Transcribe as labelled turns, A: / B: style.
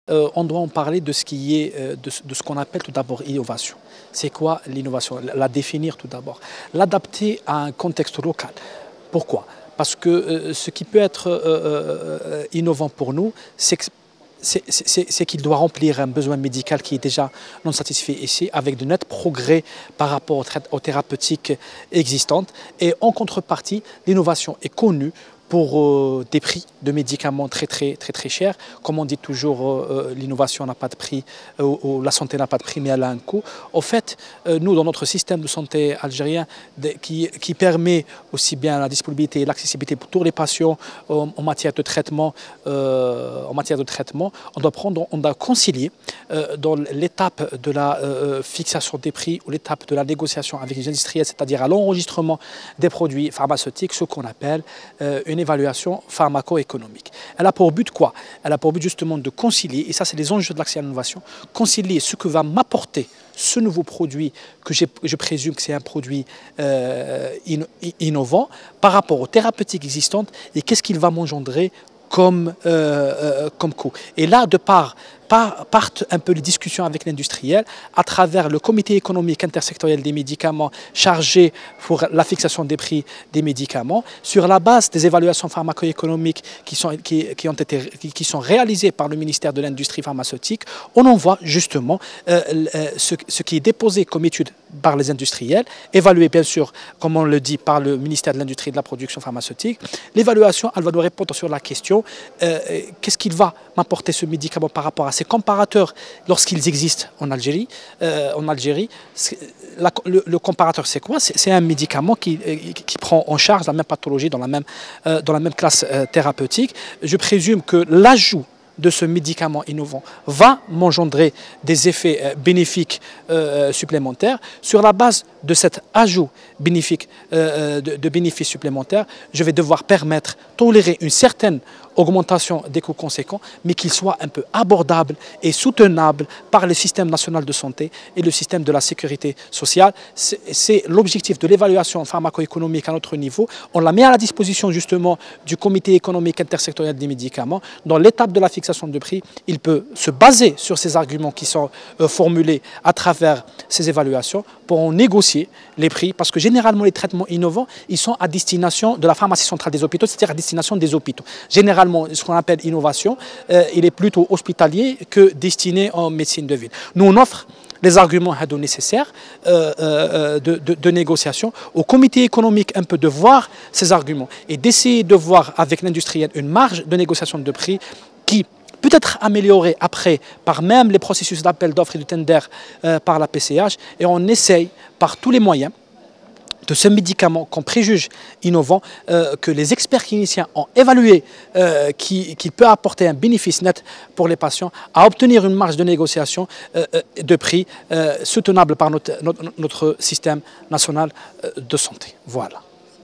A: On doit en parler de ce qui est de ce qu'on appelle tout d'abord innovation. C'est quoi l'innovation? La définir tout d'abord, l'adapter à un contexte local. Pourquoi? Parce que ce qui peut être innovant pour nous, c'est qu'il doit remplir un besoin médical qui est déjà non satisfait ici, avec de nets progrès par rapport aux thérapeutiques existantes. Et en contrepartie, l'innovation est connue pour des prix de médicaments très chers. Comme on dit toujours, l'innovation n'a pas de prix, ou la santé n'a pas de prix, mais elle a un coût. En fait, nous, dans notre système de santé algérien, qui permet aussi bien la disponibilité et l'accessibilité pour tous les patients en matière de traitement, on doit concilier dans l'étape de la fixation des prix ou l'étape de la négociation avec les industriels, c'est-à-dire à l'enregistrement des produits pharmaceutiques, ce qu'on appelle une évaluation pharmaco-économique. Elle a pour but quoi? Elle a pour but justement de concilier, et ça c'est les enjeux de l'accès à l'innovation, concilier ce que va m'apporter ce nouveau produit, que je présume que c'est un produit innovant, par rapport aux thérapeutiques existantes, et qu'est-ce qu'il va m'engendrer comme coût. Et là, partent un peu les discussions avec l'industriel à travers le comité économique intersectoriel des médicaments chargé pour la fixation des prix des médicaments, sur la base des évaluations pharmaco-économiques qui sont réalisées par le ministère de l'Industrie pharmaceutique. On envoie justement ce qui est déposé comme étude par les industriels, évalué bien sûr, comme on le dit, par le ministère de l'Industrie et de la Production pharmaceutique. L'évaluation, elle va nous répondre sur la question qu'est-ce qu'il va m'apporter ce médicament par rapport à ces comparateurs lorsqu'ils existent en Algérie. Le comparateur, c'est quoi? C'est un médicament qui prend en charge la même pathologie dans la même classe thérapeutique. Je présume que l'ajout de ce médicament innovant va m'engendrer des effets bénéfiques supplémentaires. Sur la base de cet ajout bénéfique, de bénéfices supplémentaires, je vais devoir tolérer une certaine augmentation des coûts conséquents, mais qu'il soit un peu abordable et soutenable par le système national de santé et le système de la sécurité sociale. C'est l'objectif de l'évaluation pharmaco-économique à notre niveau. On la met à la disposition justement du comité économique intersectoriel des médicaments. Dans l'étape de la fixation de prix, il peut se baser sur ces arguments qui sont formulés à travers ces évaluations pour en négocier les prix, parce que généralement les traitements innovants, ils sont à destination de la pharmacie centrale des hôpitaux, c'est-à-dire à destination des hôpitaux. Généralement, ce qu'on appelle innovation, il est plutôt hospitalier que destiné en médecine de ville. Nous, on offre les arguments nécessaires de négociation au comité économique, un peu de voir ces arguments et d'essayer de voir avec l'industriel une marge de négociation de prix qui peut être améliorée après par même les processus d'appel d'offres et de tender par la PCH, et on essaye par tous les moyens de ce médicament qu'on préjuge innovant, que les experts cliniciens ont évalué qu'il peut apporter un bénéfice net pour les patients, à obtenir une marge de négociation de prix soutenable par notre système national de santé. Voilà.